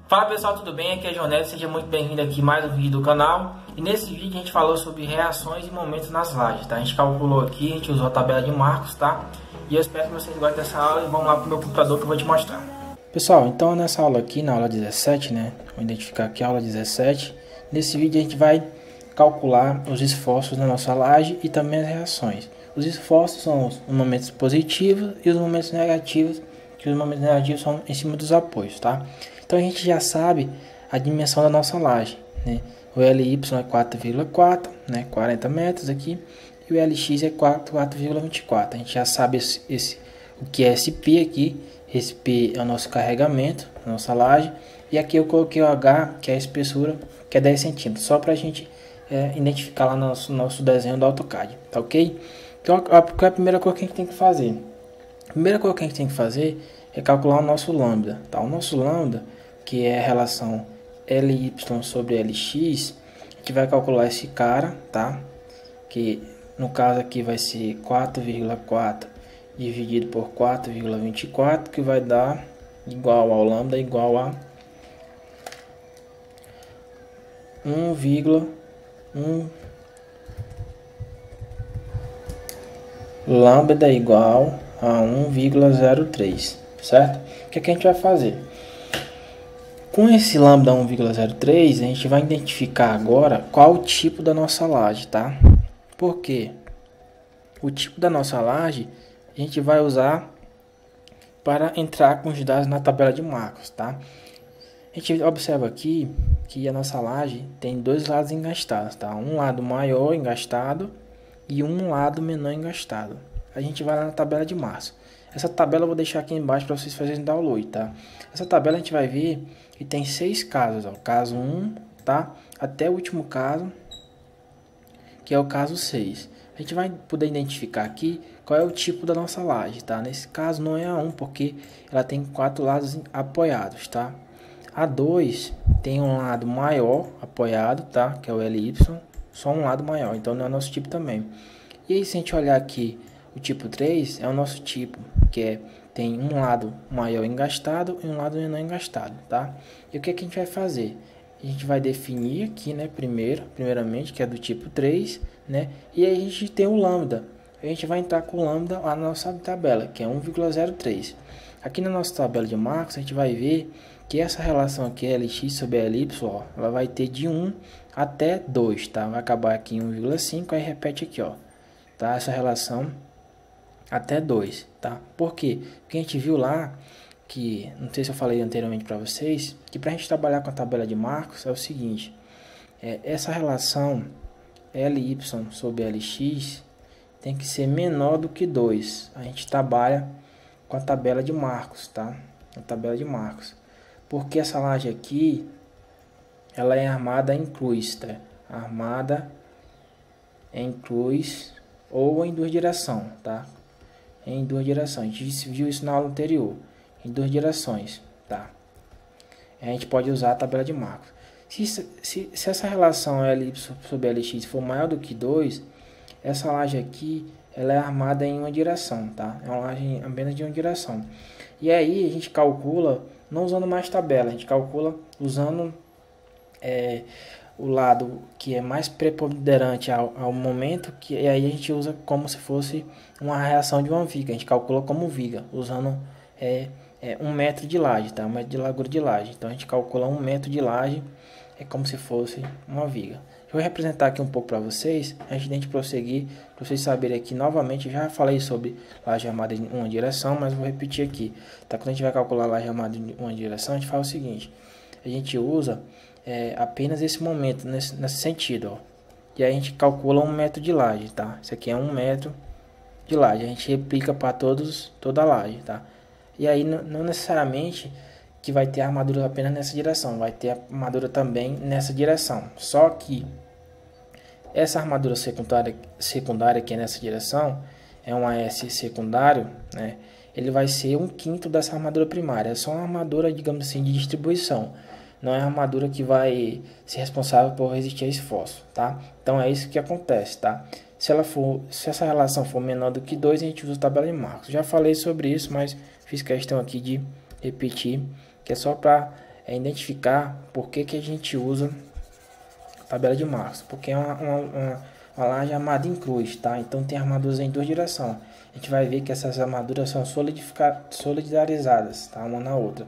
Fala pessoal, tudo bem? Aqui é Jonel, seja muito bem-vindo aqui a mais um vídeo do canal. E nesse vídeo a gente falou sobre reações e momentos nas lajes, tá? A gente calculou aqui, a gente usou a tabela de Marcos, tá? E eu espero que vocês gostem dessa aula e vamos lá pro meu computador que eu vou te mostrar. Pessoal, então nessa aula aqui, na aula 17, né? Vou identificar aqui a aula 17. Nesse vídeo a gente vai calcular os esforços na nossa laje e também as reações. Os esforços são os momentos positivos e os momentos negativos, que os momentos negativos são em cima dos apoios, tá? Então a gente já sabe a dimensão da nossa laje, né? O LY é 4,4, né? 40 metros aqui, e o LX é 4,24. A gente já sabe o que é esse P aqui. Esse P é o nosso carregamento, a nossa laje. E aqui eu coloquei o H, que é a espessura, que é 10 centímetros, só para a gente identificar lá no nosso desenho do AutoCAD, tá ok? Então a primeira coisa que a gente tem que fazer? A primeira coisa que a gente tem que fazer é calcular o nosso lambda, tá? O nosso lambda, que é a relação LY sobre LX, a gente vai calcular esse cara, tá? Que no caso aqui vai ser 4,4 dividido por 4,24, que vai dar igual ao lambda igual a 1,1 lambda igual a 1,03, certo? O que a gente vai fazer? Com esse lambda 1,03, a gente vai identificar agora qual o tipo da nossa laje, tá? Porque o tipo da nossa laje a gente vai usar para entrar com os dados na tabela de Marcos, tá? A gente observa aqui que a nossa laje tem dois lados engastados, tá? Um lado maior engastado e um lado menor engastado. A gente vai lá na tabela de Marcos. Essa tabela eu vou deixar aqui embaixo para vocês fazerem download, tá? Essa tabela a gente vai ver que tem 6 casos, ó. Caso 1, tá? Até o último caso, que é o caso 6. A gente vai poder identificar aqui qual é o tipo da nossa laje, tá? Nesse caso não é a 1, porque ela tem 4 lados apoiados, tá? A 2 tem um lado maior apoiado, tá? Que é o LY, só um lado maior, então não é nosso tipo também. E aí, se a gente olhar aqui, o tipo 3 é o nosso tipo, que tem um lado maior engastado e um lado menor engastado, tá? E o que a gente vai fazer? A gente vai definir aqui, né, primeiramente, que é do tipo 3, né? E aí a gente tem o lambda. A gente vai entrar com o lambda lá na nossa tabela, que é 1,03. Aqui na nossa tabela de Marcos, a gente vai ver que essa relação aqui, LX sobre LY, ó, ela vai ter de 1 até 2, tá? Vai acabar aqui em 1,5, aí repete aqui, ó, tá? Essa relação até 2, tá? Por quê? Porque a gente viu lá que, não sei se eu falei anteriormente para vocês, que para a gente trabalhar com a tabela de Marcos é o seguinte, essa relação LY sobre LX tem que ser menor do que 2. A gente trabalha com a tabela de Marcos, tá? A tabela de Marcos. Porque essa laje aqui, ela é armada em cruz, tá? Armada em cruz ou em duas direções, tá? Em duas direções. A gente viu isso na aula anterior. Em duas direções, tá? A gente pode usar a tabela de Marcos. Se essa relação LY sobre LX for maior do que 2, essa laje aqui, ela é armada em uma direção, tá? É uma laje apenas de uma direção. E aí a gente calcula, não usando mais tabela, a gente calcula usando o lado que é mais preponderante ao momento, que aí a gente usa como se fosse uma reação de uma viga. A gente calcula como viga, usando 1 metro de laje, tá? 1 metro de largura de laje. Então a gente calcula 1 metro de laje, é como se fosse uma viga. Eu vou representar aqui um pouco para vocês, antes de a gente prosseguir, para vocês saberem aqui novamente. Já falei sobre laje armada em uma direção, mas vou repetir aqui, tá? Quando a gente vai calcular laje armada em uma direção, a gente faz o seguinte: a gente usa apenas esse momento, nesse sentido, ó. E aí a gente calcula 1 metro de laje, tá? Isso aqui é 1 metro de laje, a gente replica para toda a laje, tá? E aí não necessariamente que vai ter armadura apenas nessa direção, vai ter armadura também nessa direção. Só que essa armadura secundária que é nessa direção, é um AS secundário, né? Ele vai ser 1/5 dessa armadura primária. É só uma armadura, digamos assim, de distribuição. Não é a armadura que vai ser responsável por resistir a esforço, tá? Então é isso que acontece, tá? Se essa relação for menor do que 2, a gente usa a tabela de Marcos. Já falei sobre isso, mas fiz questão aqui de repetir, que é só para é identificar por que a gente usa a tabela de Markov, porque é uma laje armada em cruz, tá? Então tem armaduras em duas direções. A gente vai ver que essas armaduras são solidarizadas, tá? Uma na outra,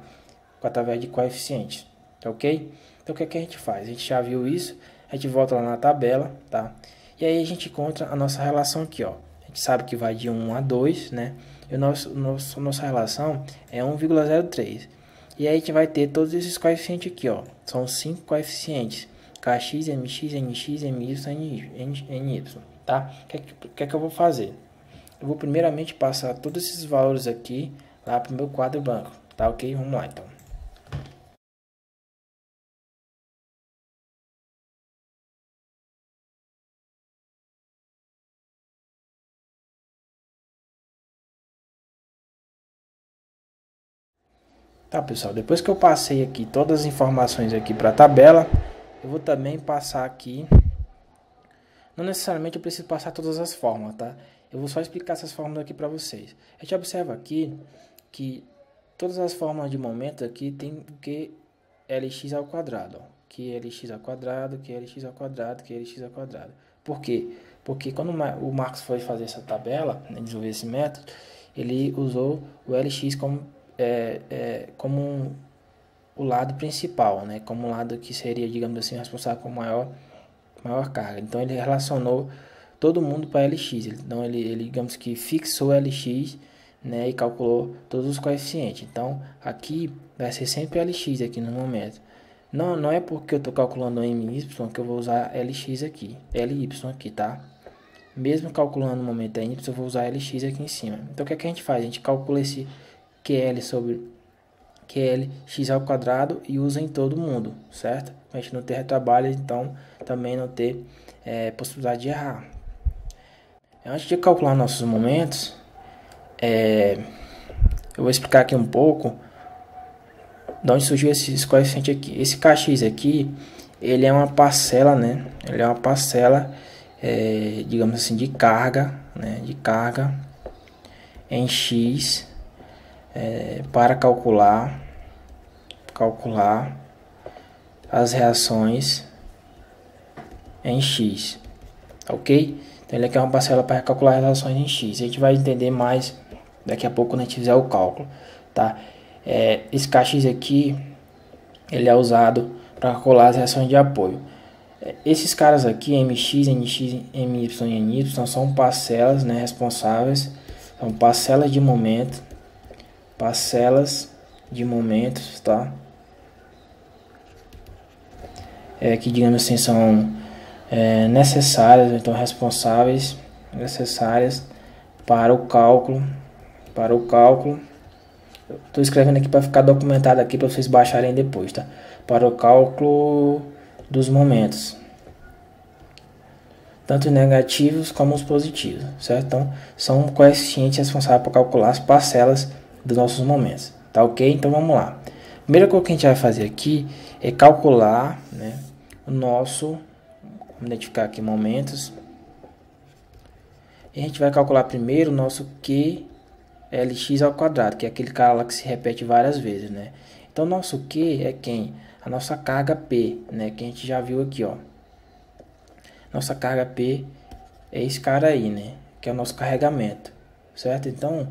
através de coeficientes, tá ok? Então o que a gente faz? A gente já viu isso, a gente volta lá na tabela, tá? E aí a gente encontra a nossa relação aqui, ó. A gente sabe que vai de 1 a 2, né? E nossa relação é 1,03. E aí a gente vai ter todos esses coeficientes aqui, ó. São 5 coeficientes. Kx, Mx, Nx, My, Ny, tá? O que eu vou fazer? Eu vou primeiramente passar todos esses valores aqui lá para o meu quadro branco, tá ok? Vamos lá então. Tá, pessoal, depois que eu passei aqui todas as informações aqui para a tabela, eu vou também passar aqui. Não necessariamente eu preciso passar todas as fórmulas, tá? Eu vou só explicar essas fórmulas aqui para vocês. A gente observa aqui que todas as fórmulas de momento aqui tem o que Lx ao quadrado, ó. Que Lx ao quadrado, que Lx ao quadrado, que Lx ao quadrado. Por quê? Porque quando o Marcos foi fazer essa tabela, né, desenvolver esse método, ele usou o Lx como o lado principal, né? Como o lado que seria, digamos assim, responsável por maior carga. Então ele relacionou todo mundo para Lx. Então ele digamos que fixou Lx, né, e calculou todos os coeficientes. Então aqui vai ser sempre Lx aqui no momento. Não é porque eu estou calculando My que eu vou usar Lx aqui, Ly aqui, tá? Mesmo calculando no momento Ny, eu vou usar Lx aqui em cima. Então o que a gente faz? A gente calcula esse QL sobre QLx ao quadrado e usa em todo mundo, certo? A gente não ter retrabalho, então também não ter possibilidade de errar. Antes de calcular nossos momentos, eu vou explicar aqui um pouco de onde surgiu esses coeficientes aqui. Esse Kx aqui, ele é uma parcela, né? Ele é uma parcela, digamos assim, de carga, né? De carga em x, para calcular as reações em x, ok? Então ele aqui é uma parcela para calcular as reações em x. A gente vai entender mais daqui a pouco quando a gente fizer o cálculo, tá? Esse Kx aqui, ele é usado para calcular as reações de apoio. Esses caras aqui, Mx, Nx, My e Ny, são parcelas, né, responsáveis, são parcelas de momentos, tá? Que digamos assim são necessárias, então necessárias para o cálculo. Estou escrevendo aqui para ficar documentado aqui para vocês baixarem depois, tá? Para o cálculo dos momentos, tanto os negativos como os positivos, certo? Então são coeficientes responsáveis por calcular as parcelas dos nossos momentos, tá ok? Então vamos lá. A primeira coisa que a gente vai fazer aqui é calcular, né, o nosso, vamos identificar aqui momentos, e a gente vai calcular primeiro o nosso QLx ao quadrado, que é aquele cara lá que se repete várias vezes, né? Então nosso Q é quem? A nossa carga P, né, que a gente já viu aqui, ó. Nossa carga P é esse cara aí, né, que é o nosso carregamento, certo? Então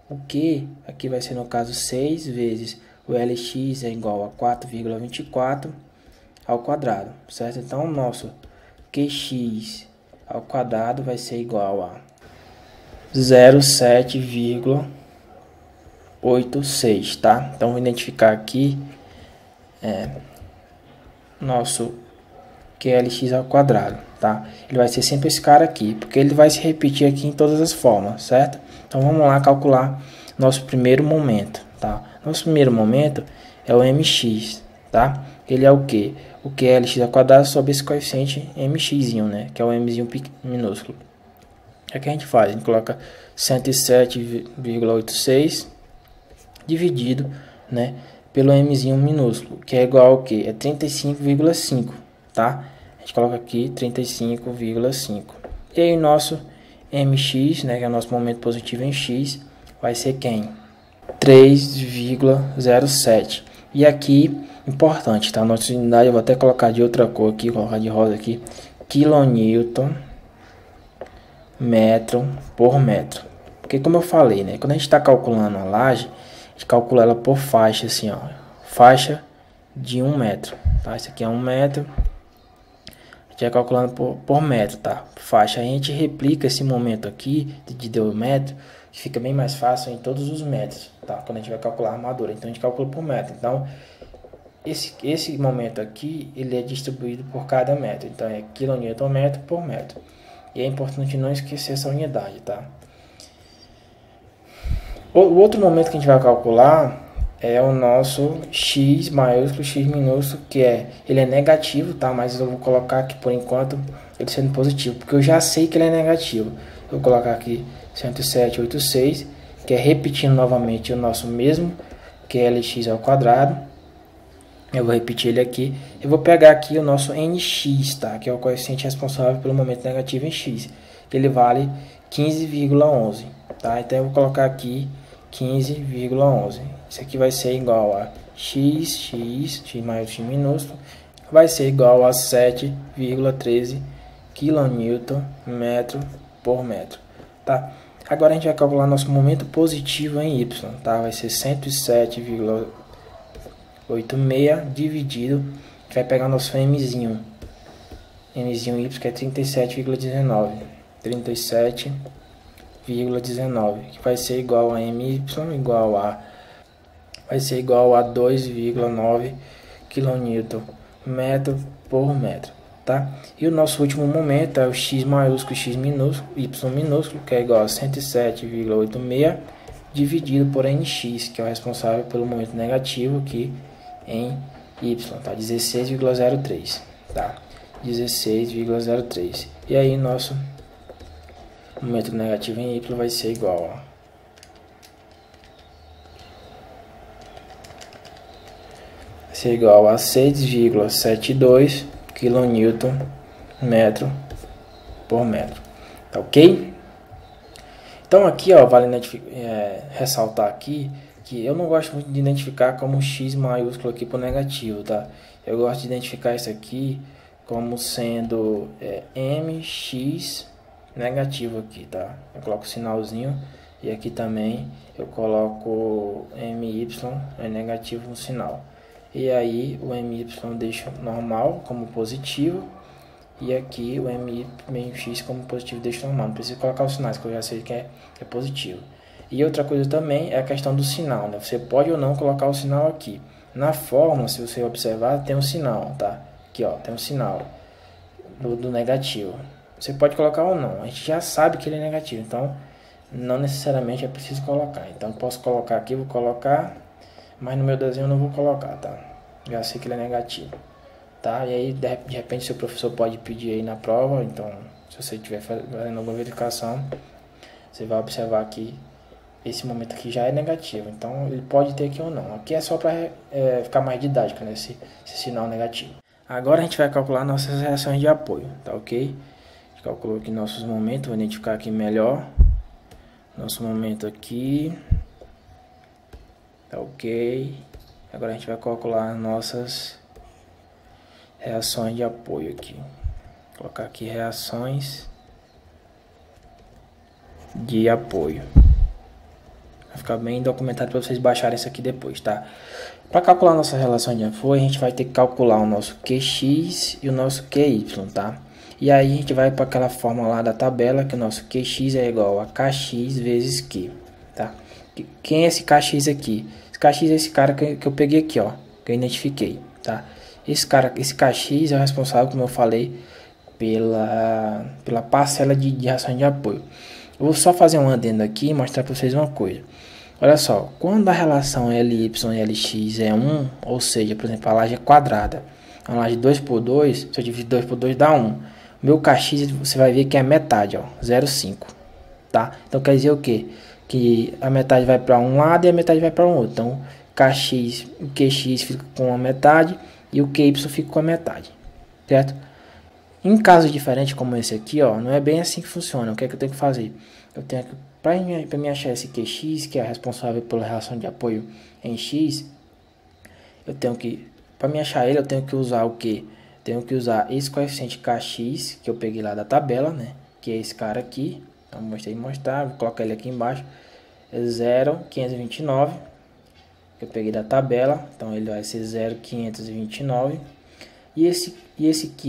o Q aqui vai ser, no caso, 6 vezes o Lx é igual a 4,24 ao quadrado, certo? Então o nosso Qx ao quadrado vai ser igual a 0,786, tá? Então vou identificar aqui nosso QLx ao quadrado, tá? Ele vai ser sempre esse cara aqui, porque ele vai se repetir aqui em todas as formas, certo? Então vamos lá calcular nosso primeiro momento, tá? Nosso primeiro momento é o Mx, tá? Ele é o que? O QLx ao quadrado sobre esse coeficiente Mx, né? Que é o Mzinho minúsculo. O que a gente faz? A gente coloca 107,86 dividido, né, pelo Mzinho minúsculo, que é igual ao que? É 35,5, tá? A gente coloca aqui 35,5. E aí nosso Mx, né, que é o nosso momento positivo em x, vai ser quem? 3,07. E aqui, importante, tá? Nossa unidade, eu vou até colocar de outra cor aqui, colocar de rosa aqui. Quilonewton metro por metro. Porque como eu falei, né? Quando a gente está calculando a laje, a gente calcula ela por faixa, assim, ó. Faixa de 1 metro, tá? Isso aqui é 1 metro. A gente vai calculando por metro, tá? Faixa. A gente replica esse momento aqui de 1 metro, que fica bem mais fácil em todos os metros, tá? Quando a gente vai calcular a armadura. Então a gente calcula por metro. Então esse momento aqui, ele é distribuído por cada metro. Então é quilonewton metro por metro. E é importante não esquecer essa unidade, tá? O outro momento que a gente vai calcular é o nosso x maiúsculo, x minúsculo, que ele é negativo, tá? Mas eu vou colocar aqui por enquanto ele sendo positivo, porque eu já sei que ele é negativo. Eu vou colocar aqui 107,86, que é repetindo novamente o nosso mesmo, que é Lx ao quadrado. Eu vou repetir ele aqui. Eu vou pegar aqui o nosso nx, tá? Que é o coeficiente responsável pelo momento negativo em x. Ele vale 15,11, tá? Então eu vou colocar aqui 15,11. Isso aqui vai ser igual a x maior x minúsculo, vai ser igual a 7,13 kN metro por metro, tá? Agora a gente vai calcular nosso momento positivo em y, tá? Vai ser 107,86 dividido, a gente vai pegar nosso mzinho y, que é 37,19, que vai ser igual a my vai ser igual a 2,9 kN metro por metro, tá? E o nosso último momento é o x maiúsculo, x minúsculo, y minúsculo, que é igual a 107,86 dividido por nx, que é o responsável pelo momento negativo aqui em y, tá? 16,03, tá? 16,03. E aí nosso momento negativo em y vai ser igual a igual a 6,72 kN metro por metro, tá ok? Então aqui, ó, vale ressaltar aqui que eu não gosto muito de identificar como x maiúsculo aqui por negativo, tá? Eu gosto de identificar isso aqui como sendo mx negativo aqui, tá? Eu coloco o sinalzinho e aqui também eu coloco my negativo no sinal. E aí o my deixo normal como positivo e aqui o mx como positivo deixo normal. Não preciso colocar os sinais, que eu já sei que é positivo. E outra coisa também é a questão do sinal, né? Você pode ou não colocar o sinal aqui. Na fórmula, se você observar, tem um sinal, tá? Aqui, ó, tem um sinal do negativo. Você pode colocar ou não. A gente já sabe que ele é negativo, então não necessariamente é preciso colocar. Então eu posso colocar aqui, vou colocar, mas no meu desenho eu não vou colocar, tá? Já sei que ele é negativo, tá? E aí de repente seu professor pode pedir aí na prova. Então se você estiver fazendo alguma verificação, você vai observar que esse momento aqui já é negativo, então ele pode ter aqui ou não. Aqui é só para ficar mais didático, né? Esse sinal negativo. Agora a gente vai calcular nossas reações de apoio, tá ok? A gente calculou aqui nossos momentos, vou identificar aqui melhor. Nosso momento aqui, tá ok? Agora a gente vai calcular nossas reações de apoio aqui. Vou colocar aqui reações de apoio. Vai ficar bem documentado para vocês baixarem isso aqui depois, tá? Para calcular nossa relação de apoio, a gente vai ter que calcular o nosso QX e o nosso QY, tá? E aí a gente vai para aquela fórmula lá da tabela, que o nosso QX é igual a KX vezes Q, tá? Quem é esse KX aqui? Esse KX é esse cara que eu peguei aqui, ó, que eu identifiquei, tá? Esse KX é o responsável, como eu falei, pela parcela de reação de apoio. Eu vou só fazer um adendo aqui e mostrar para vocês uma coisa. Olha só, quando a relação LY e LX é 1, ou seja, por exemplo, a laje é quadrada, a laje 2 por 2, se eu dividir 2 por 2 dá 1. O meu KX você vai ver que é metade, ó, 0,5, tá? Então quer dizer o quê? Que a metade vai para um lado e a metade vai para o outro. Então o QX fica com a metade e o QY fica com a metade, certo? Em casos diferentes como esse aqui, ó, não é bem assim que funciona. O que é que eu tenho que fazer? Eu tenho que, para me achar esse QX, que é responsável pela reação de apoio em X, eu tenho que, para me achar ele, eu tenho que usar o quê? Tenho que usar esse coeficiente kx, que eu peguei lá da tabela, né? Que é esse cara aqui. Então, mostrar, vou colocar ele aqui embaixo. É 0,529, que eu peguei da tabela. Então, ele vai ser 0,529. E esse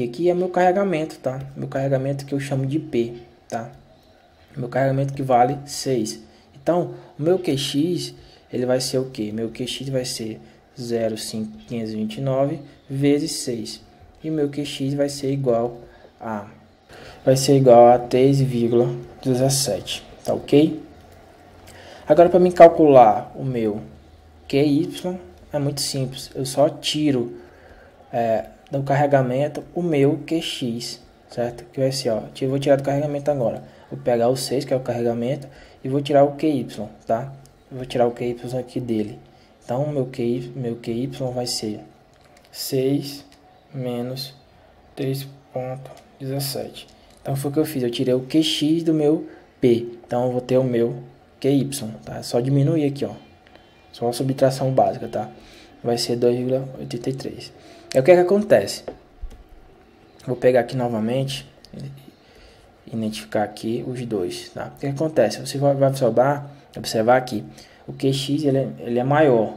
aqui é meu carregamento, tá? Meu carregamento que eu chamo de P, tá? Meu carregamento que vale 6. Então, o meu QX, ele vai ser o que? Meu QX vai ser 0,529 vezes 6. E o meu QX vai ser igual a 3,17, tá ok? Agora, para me calcular o meu QY, é muito simples. Eu só tiro do carregamento o meu QX, certo? Que vai ser, ó, eu vou tirar do carregamento agora. Vou pegar o 6, que é o carregamento, e vou tirar o QY, tá? Eu vou tirar o QY aqui dele. Então, meu QY vai ser 6 menos 3,17. Então, foi o que eu fiz. Eu tirei o QX do meu P. Então, eu vou ter o meu QY, tá? É só diminuir aqui, ó. Só a subtração básica, tá? Vai ser 2,83. É o que acontece. Vou pegar aqui novamente, identificar aqui os dois, tá? O que acontece? Você vai observar aqui, o QX ele é maior,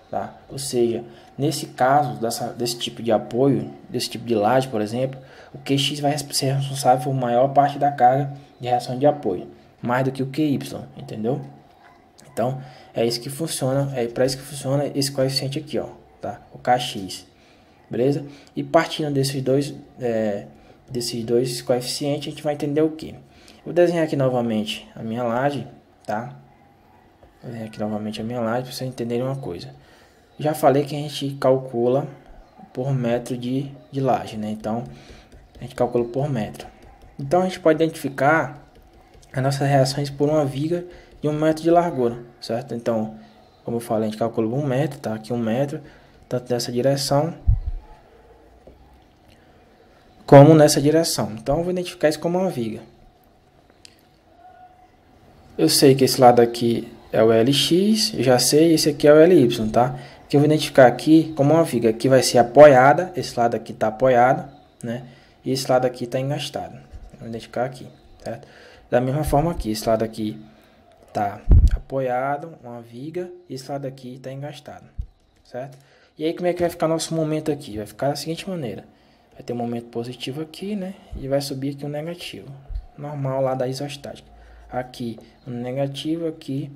tá? Ou seja, nesse caso desse tipo de apoio, desse tipo de laje, por exemplo, o QX vai ser responsável por maior parte da carga de reação de apoio, mais do que o QY, entendeu? Então, é isso que funciona, é para isso que funciona esse coeficiente aqui, ó, tá? O KX. Beleza? E partindo desses dois coeficientes, a gente vai entender o que? Vou desenhar aqui novamente a minha laje, tá? Vou desenhar aqui novamente a minha laje para vocês entenderem uma coisa. Já falei que a gente calcula por metro de laje, né? Então, a gente calcula por metro. Então, a gente pode identificar as nossas reações por uma viga de 1 metro de largura, certo? Então, como eu falei, a gente calcula 1 metro, tá? Aqui 1 metro, tanto nessa direção como nessa direção. Então, eu vou identificar isso como uma viga. Eu sei que esse lado aqui é o LX, eu já sei, esse aqui é o LY, tá? Que eu vou identificar aqui como uma viga. Aqui vai ser apoiada, esse lado aqui está apoiado, né? E esse lado aqui está engastado. Vou identificar aqui, certo? Da mesma forma aqui, esse lado aqui está apoiado, uma viga, e esse lado aqui está engastado, certo? E aí, como é que vai ficar nosso momento aqui? Vai ficar da seguinte maneira. Vai ter um momento positivo aqui, né? E vai subir aqui um negativo. Normal lá da isostática. Aqui um negativo, aqui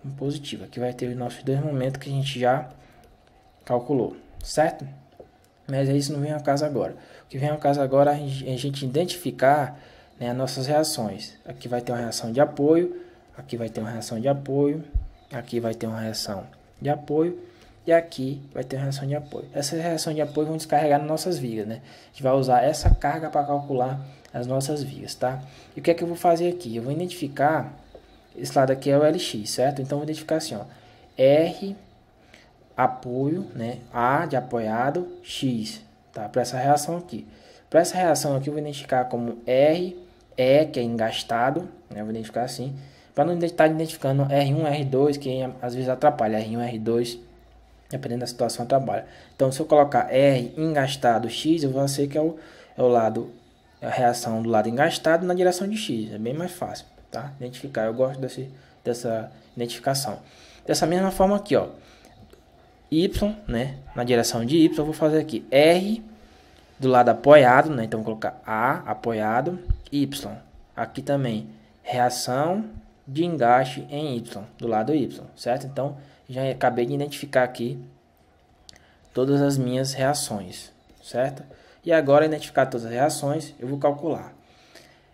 um positivo. Aqui vai ter os nossos dois momentos que a gente já calculou, certo? Mas isso não vem ao caso agora. O que vem ao caso agora é a gente identificar, né, as nossas reações. Aqui vai ter uma reação de apoio. Aqui vai ter uma reação de apoio. Aqui vai ter uma reação de apoio. E aqui vai ter uma reação de apoio. Essa reação de apoio vão descarregar nas nossas vigas, né? A gente vai usar essa carga para calcular as nossas vigas, tá? E o que é que eu vou fazer aqui? Eu vou identificar, esse lado aqui é o LX, certo? Então, eu vou identificar assim, ó. R, apoio, né? A de apoiado, X, tá? Para essa reação aqui. Para essa reação aqui, eu vou identificar como R, E, que é engastado, né? Eu vou identificar assim. Para não estar identificando R1, R2, que às vezes atrapalha. R1, R2... dependendo da situação, trabalha. Então, se eu colocar R engastado X, eu vou ser que é o lado, a reação do lado engastado na direção de X. É bem mais fácil, tá? Identificar. Eu gosto dessa identificação. Dessa mesma forma aqui, ó. Y, né? Na direção de Y, eu vou fazer aqui R do lado apoiado, né? Então, vou colocar A apoiado, Y. Aqui também, reação de engaste em Y, do lado Y, certo? Então, já acabei de identificar aqui todas as minhas reações, certo? E agora, identificar todas as reações, eu vou calcular.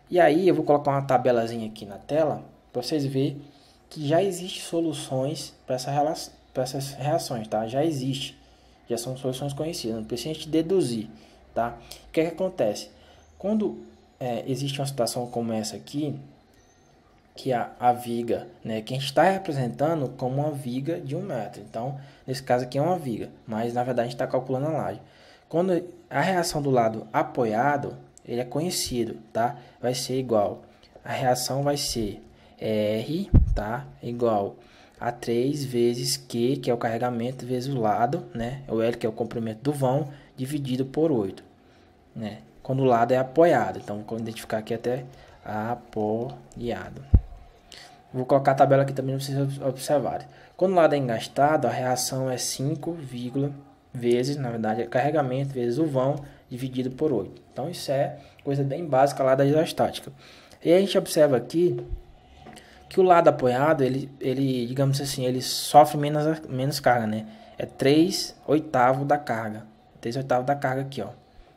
E aí, eu vou colocar uma tabelazinha aqui na tela, para vocês verem que já existem soluções para essas reações, tá? Já existe, já são soluções conhecidas, não precisa a gente deduzir, tá? O que é que acontece? Quando existe uma situação como essa aqui, que a viga, né, que a gente está representando como uma viga de 1 metro. Então, nesse caso aqui é uma viga, mas na verdade a gente está calculando a laje. Quando a reação do lado apoiado, ele é conhecido, tá? Vai ser igual, a reação vai ser R, tá? Igual a 3 vezes Q, que é o carregamento, vezes o lado, né? O L, que é o comprimento do vão, dividido por 8, né? Quando o lado é apoiado. Então, vou identificar aqui até apoiado. Vou colocar a tabela aqui também para vocês observarem. Quando o lado é engastado, a reação é 5, vezes, na verdade, é carregamento vezes o vão dividido por 8. Então, isso é coisa bem básica lá da isostática. E a gente observa aqui que o lado apoiado, ele digamos assim, ele sofre menos carga, né? É 3/8 da carga. 3/8 da carga aqui, ó.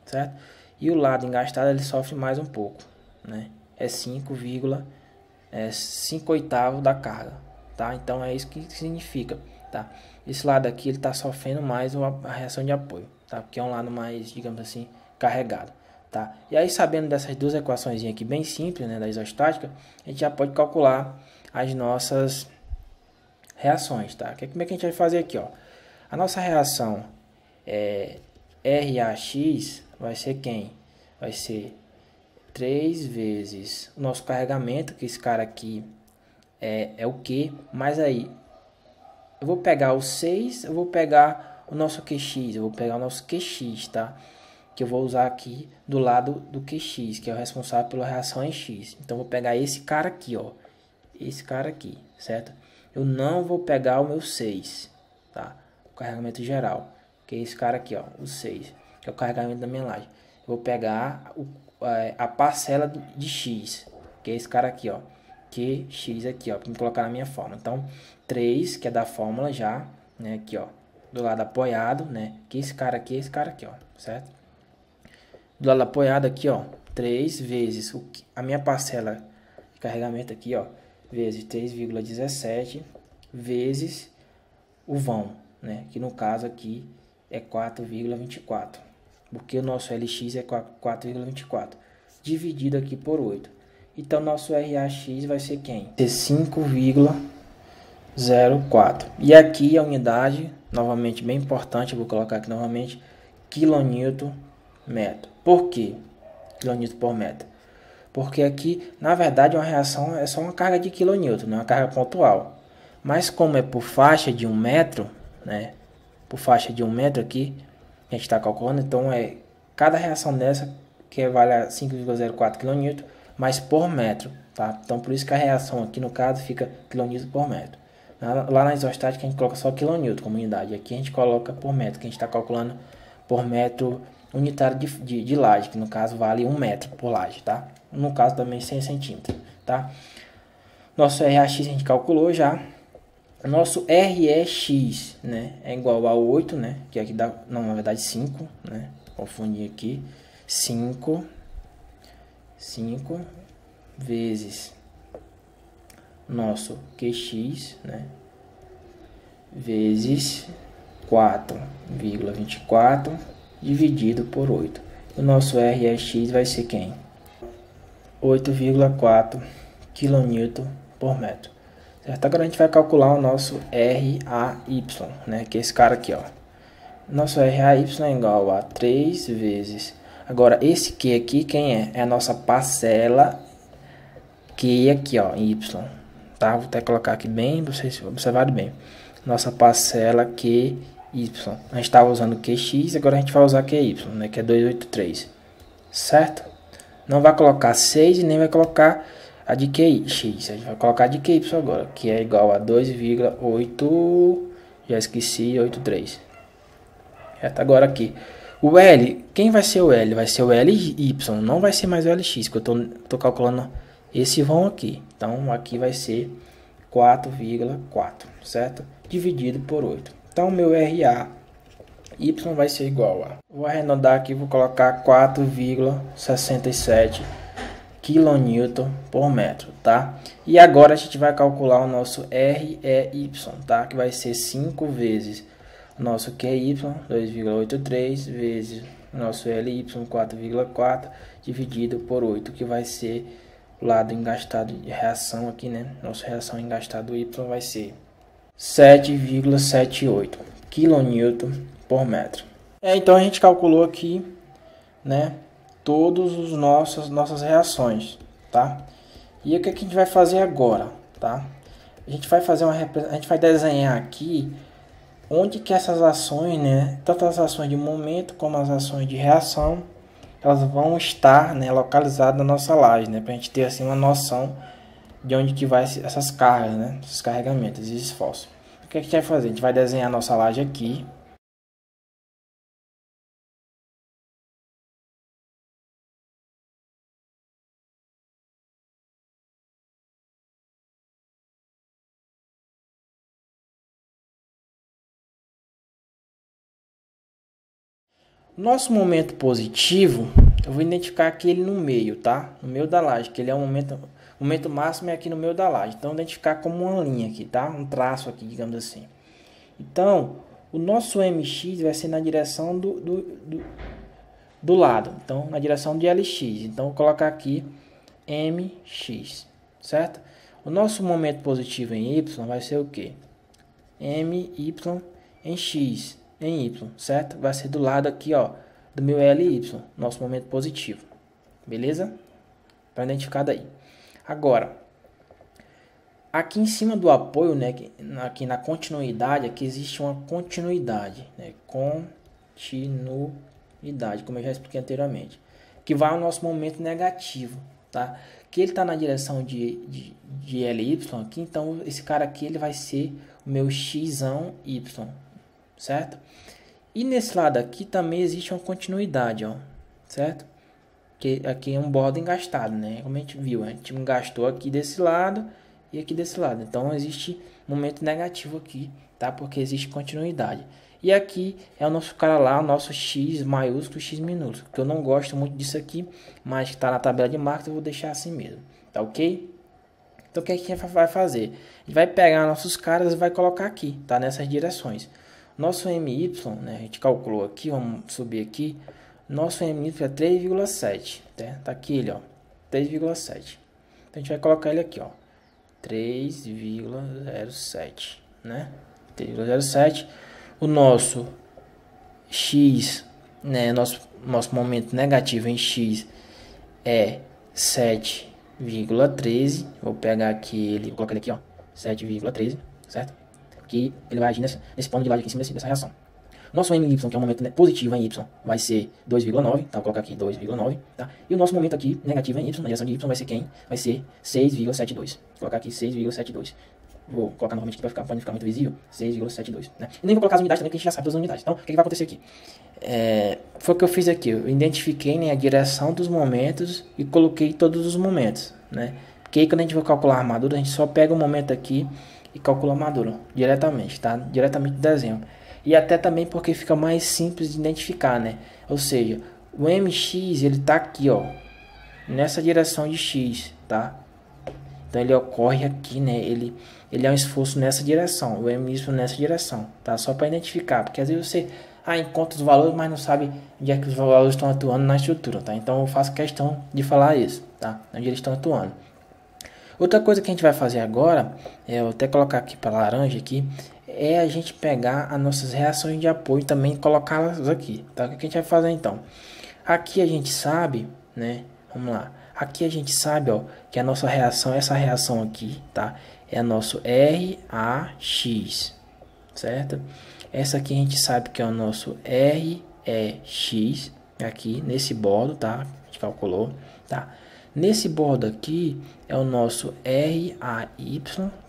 Certo? E o lado engastado, ele sofre mais um pouco, né? É 5/8 da carga, tá? Então é isso que significa, tá? Esse lado aqui ele tá sofrendo mais a reação de apoio, tá? Porque é um lado mais, digamos assim, carregado, tá? E aí, sabendo dessas duas equações aqui bem simples, né, da isostática, a gente já pode calcular as nossas reações, tá? Como é que a gente vai fazer aqui, ó? A nossa reação RAX vai ser quem? Vai ser 3 vezes o nosso carregamento, que esse cara aqui é o Q, mas aí eu vou pegar o 6, eu vou pegar o nosso QX, eu vou pegar o nosso QX, tá? Que eu vou usar aqui do lado do QX, que é o responsável pela reação em X. Então, eu vou pegar esse cara aqui, ó. Esse cara aqui, certo? Eu não vou pegar o meu 6, tá? O carregamento geral, que é esse cara aqui, ó, o 6, que é o carregamento da minha laje. Eu vou pegar a parcela de X, que é esse cara aqui, ó. QX aqui, ó, para me colocar na minha fórmula. Então, 3, que é da fórmula já, né? Aqui, ó, do lado apoiado, né? Que esse cara aqui, ó, certo? Do lado apoiado aqui, ó, 3 vezes a minha parcela de carregamento aqui, ó, vezes 3,17 vezes o vão, né? Que no caso aqui é 4,24, porque o nosso LX é 4,24 dividido aqui por 8. Então, nosso RAX vai ser quem? Ser 5,04. E aqui a unidade, novamente bem importante, eu vou colocar aqui novamente, quilonewton metro. Por quê? Quilonewton por metro. Porque aqui, na verdade, uma reação é só uma carga de quilonewton, não é uma carga pontual. Mas como é por faixa de 1 metro, né? Por faixa de 1 metro aqui, a gente está calculando, então cada reação dessa que vale a 5,04 kN, mas por metro, tá? Então por isso que a reação aqui no caso fica kN por metro. Lá na isostática a gente coloca só kN como unidade, aqui a gente coloca por metro, que a gente está calculando por metro unitário de laje, que no caso vale 1 metro por laje, tá? No caso também 100 centímetros, tá? Nosso RAX a gente calculou já. Nosso REX, né, é igual a 8, né, que aqui dá, não, na verdade 5, né, confundi aqui, 5 vezes nosso QX, né, vezes 4,24 dividido por 8. O nosso REX vai ser quem? 8,4 kN por metro. Certo? Agora a gente vai calcular o nosso RAY, né? Que é esse cara aqui, ó. Nosso RAY é igual a 3 vezes... Agora, esse Q aqui, quem é? É a nossa parcela Q aqui, ó, em Y. Tá? Vou até colocar aqui bem, vocês observarem bem. Nossa parcela QY. A gente estava usando QX, agora a gente vai usar QY, né? Que é 283. Certo? Não vai colocar 6 e nem vai colocar a de QX, a gente vai colocar a de QY agora, que é igual a 2,8, já esqueci, 83. Certo? Agora aqui, o L, quem vai ser o L? Vai ser o LY, não vai ser mais o LX, que eu tô calculando esse vão aqui. Então, aqui vai ser 4,4, certo? Dividido por 8. Então, meu RA Y vai ser igual a... Vou arredondar aqui, vou colocar 4,67 kN por metro, tá? E agora a gente vai calcular o nosso REY, tá? Que vai ser 5 vezes o nosso QY, 2,83, vezes o nosso LY, 4,4, dividido por 8, que vai ser o lado engastado de reação aqui, né? Nossa reação engastado Y vai ser 7,78 kN por metro. Então a gente calculou aqui, né? Todas as nossas reações, tá? E o que a gente vai fazer agora, tá? a gente vai fazer a gente vai desenhar aqui onde que essas ações, né, tanto as ações de momento como as ações de reação, elas vão estar, né, localizadas na nossa laje, né, para a gente ter assim uma noção de onde que vai essas cargas, né, esses carregamentos, esses esforços. O que a gente vai fazer? A gente vai desenhar a nossa laje aqui. Nosso momento positivo, eu vou identificar aqui ele no meio, tá? No meio da laje, que ele é o momento máximo é aqui no meio da laje. Então, identificar como uma linha aqui, tá? Um traço aqui, digamos assim. Então, o nosso MX vai ser na direção do lado. Então, na direção de LX. Então, vou colocar aqui MX, certo? O nosso momento positivo em Y vai ser o quê? MY em X. Em Y, certo? Vai ser do lado aqui, ó, do meu LY, nosso momento positivo. Beleza? Para identificar daí. Agora, aqui em cima do apoio, né, aqui na continuidade, aqui existe uma continuidade, né? Continuidade, como eu já expliquei anteriormente, que vai ao nosso momento negativo, tá? Que ele está na direção de LY aqui, então esse cara aqui ele vai ser o meu xão Y, certo? E nesse lado aqui também existe uma continuidade, ó, certo? Que aqui é um bordo engastado, né? Como a gente viu, a gente engastou aqui desse lado e aqui desse lado. Então existe momento negativo aqui, tá? Porque existe continuidade. E aqui é o nosso cara lá, o nosso X maiúsculo, X minúsculo. Que eu não gosto muito disso aqui, mas que tá na tabela de marcas, eu vou deixar assim mesmo, tá ok? Então o que a gente vai fazer? A gente vai pegar nossos caras e vai colocar aqui, tá? Nessas direções. Nosso MY, né, a gente calculou aqui, vamos subir aqui. Nosso MY é 3,7, né? Tá aqui ele, ó, 3,7. Então a gente vai colocar ele aqui, ó, 3,07, né? 3,07. O nosso X, né, nosso momento negativo em X é 7,13. Vou pegar aqui ele, vou colocar ele aqui, ó, 7,13, certo? Que ele vai agir nesse ponto de laje aqui em cima dessa reação. Nosso MY, que é um momento positivo em Y, vai ser 2,9, tá? Vou colocar aqui 2,9, tá? E o nosso momento aqui negativo em Y, na direção de Y, vai ser quem? Vai ser 6,72. Vou colocar aqui 6,72. Vou colocar novamente aqui para não ficar muito visível, 6,72, né? E nem vou colocar as unidades também, porque a gente já sabe das unidades. Então, o que vai acontecer aqui? Foi o que eu fiz aqui, eu identifiquei, né, a direção dos momentos e coloquei todos os momentos, né? Porque aí quando a gente vai calcular a armadura, a gente só pega o momento aqui e calcula a armadura diretamente, tá? Diretamente do desenho. E até também porque fica mais simples de identificar, né? Ou seja, o MX ele tá aqui, ó, nessa direção de X, tá? Então ele ocorre aqui, né? Ele é um esforço nessa direção, o MY nessa direção, tá? Só para identificar, porque às vezes você encontra os valores, mas não sabe onde é que os valores estão atuando na estrutura, tá? Então eu faço questão de falar isso, tá? Onde eles estão atuando. Outra coisa que a gente vai fazer agora, eu vou até colocar aqui para laranja aqui, é a gente pegar as nossas reações de apoio e também colocá-las aqui, tá? O que a gente vai fazer então? Aqui a gente sabe, né? Vamos lá. Aqui a gente sabe, ó, que a nossa reação, essa reação aqui, tá? É nosso RAX, certo? Essa aqui a gente sabe que é o nosso REX, aqui nesse bordo, tá? A gente calculou, tá? Nesse bordo aqui é o nosso RAY,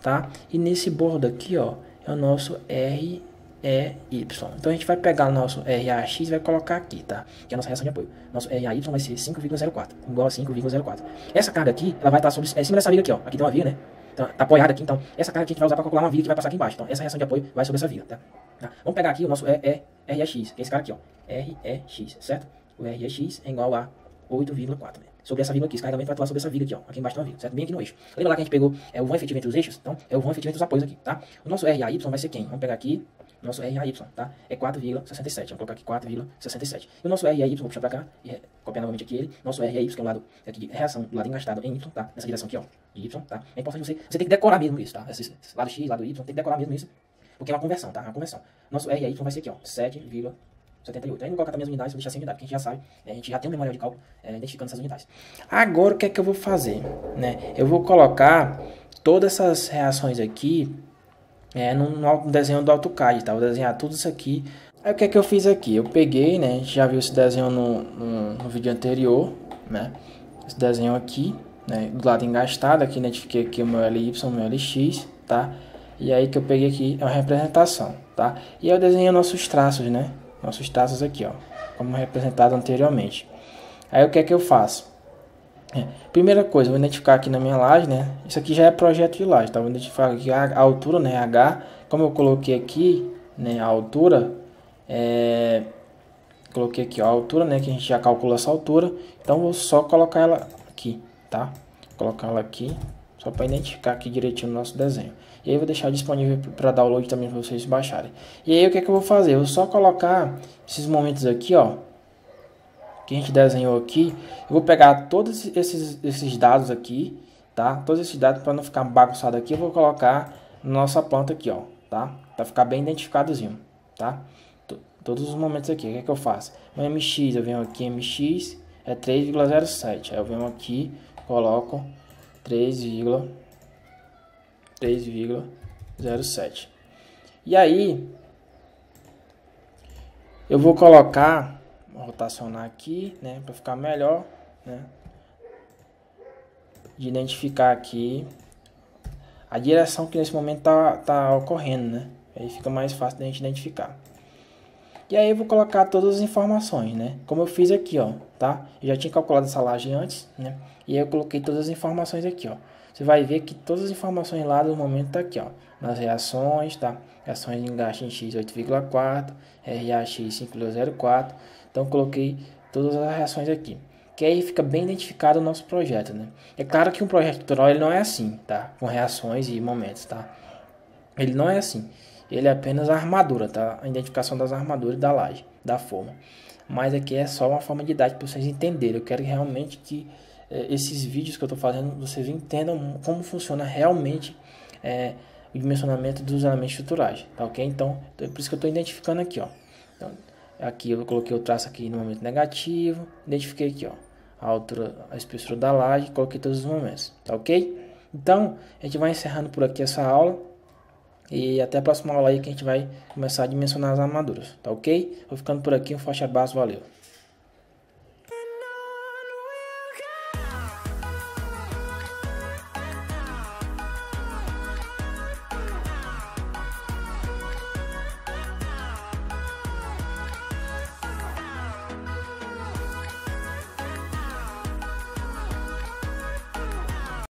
tá? E nesse bordo aqui, ó, é o nosso REY. Então a gente vai pegar o nosso RAX e vai colocar aqui, tá? Que é a nossa reação de apoio. Nosso RAY vai ser 5,04, igual a 5,04. Essa carga aqui, ela vai estar sobre, cima dessa viga aqui, ó. Aqui tem uma viga, né? Então, tá apoiada aqui, então essa carga aqui a gente vai usar para calcular uma viga que vai passar aqui embaixo. Então essa reação de apoio vai sobre essa viga, tá? Vamos pegar aqui o nosso REX, que é esse cara aqui, ó. REX, certo? O REX é igual a 8,4, né? Sobre essa viga aqui, esse carregamento vai atuar sobre essa viga aqui, ó. Aqui embaixo tem uma viga, certo? Bem aqui no eixo. Lembra lá que a gente pegou o vão efetivo entre os eixos? Então, é o vão efetivo entre os apoios aqui, tá? O nosso RAY vai ser quem? Vamos pegar aqui, nosso RAY, tá? É 4,67. Vamos colocar aqui 4,67. E o nosso RAY, vou puxar pra cá e copiar novamente aqui ele. Nosso RAY, que é o lado aqui de reação, do lado engastado em Y, tá? Nessa direção aqui, ó, de Y, tá? É importante você tem que decorar mesmo isso, tá? Esse lado X, lado Y, tem que decorar mesmo isso, porque é uma conversão, tá? É uma conversão. Nosso RAY vai ser aqui, ó, 7,78. Aí não colocar também as unidades, vou deixar sem unidade, porque a gente já sabe, a gente já tem um memorial de cálculo identificando essas unidades. Agora o que é que eu vou fazer, né? Eu vou colocar todas essas reações aqui no desenho do AutoCAD, tá? Vou desenhar tudo isso aqui. Aí o que é que eu fiz aqui? Eu peguei, né? A gente já viu esse desenho no vídeo anterior, né? Esse desenho aqui, né? Do lado engastado, aqui identifiquei aqui o meu LY, o meu LX, tá? E aí que eu peguei aqui é uma representação, tá? E eu desenhei nossos traços, né? Nossos traços aqui, ó, como representado anteriormente. Aí o que é que eu faço? Primeira coisa, eu vou identificar aqui na minha laje, né? Isso aqui já é projeto de laje, tá? Vou identificar aqui a altura, né? H, como eu coloquei aqui, né? A altura, coloquei aqui ó, a altura, né? Que a gente já calculou essa altura. Então vou só colocar ela aqui, tá? Colocar ela aqui, só para identificar aqui direitinho o nosso desenho. E aí eu vou deixar disponível para download também para vocês baixarem. E aí o que é que eu vou fazer? Eu vou só colocar esses momentos aqui, ó, que a gente desenhou aqui. Eu vou pegar todos esses dados aqui, tá? Todos esses dados, para não ficar bagunçado aqui, eu vou colocar na nossa planta aqui, ó, tá? Para ficar bem identificadozinho, tá? Todos os momentos aqui, o que é que eu faço? O MX, eu venho aqui, MX é 3,07. Aí eu venho aqui, coloco 3,07. E aí eu vou colocar, vou rotacionar aqui, né, para ficar melhor, né, de identificar aqui a direção que nesse momento tá ocorrendo, né? Aí fica mais fácil da gente identificar. E aí eu vou colocar todas as informações, né? Como eu fiz aqui, ó, tá? Eu já tinha calculado essa laje antes, né? E aí eu coloquei todas as informações aqui, ó. Você vai ver que todas as informações lá do momento tá aqui, ó. Nas reações, tá? Reações de engaste em X 8,4, RAX 5,04. Então eu coloquei todas as reações aqui. Que aí fica bem identificado o nosso projeto, né? É claro que um projeto tutorial ele não é assim, tá? Com reações e momentos, tá? Ele não é assim. Ele é apenas a armadura, tá? A identificação das armaduras da laje, da forma. Mas aqui é só uma forma didática para vocês entenderem. Eu quero realmente que esses vídeos que eu estou fazendo, vocês entendam como funciona realmente o dimensionamento dos elementos estruturais, tá ok? Então, é por isso que eu estou identificando aqui, ó. Então, aqui eu coloquei o traço aqui no momento negativo, identifiquei aqui, ó, a altura, a espessura da laje, coloquei todos os momentos, tá ok? Então, a gente vai encerrando por aqui essa aula. E até a próxima aula aí que a gente vai começar a dimensionar as armaduras, tá ok? Vou ficando por aqui, um forte abraço, valeu!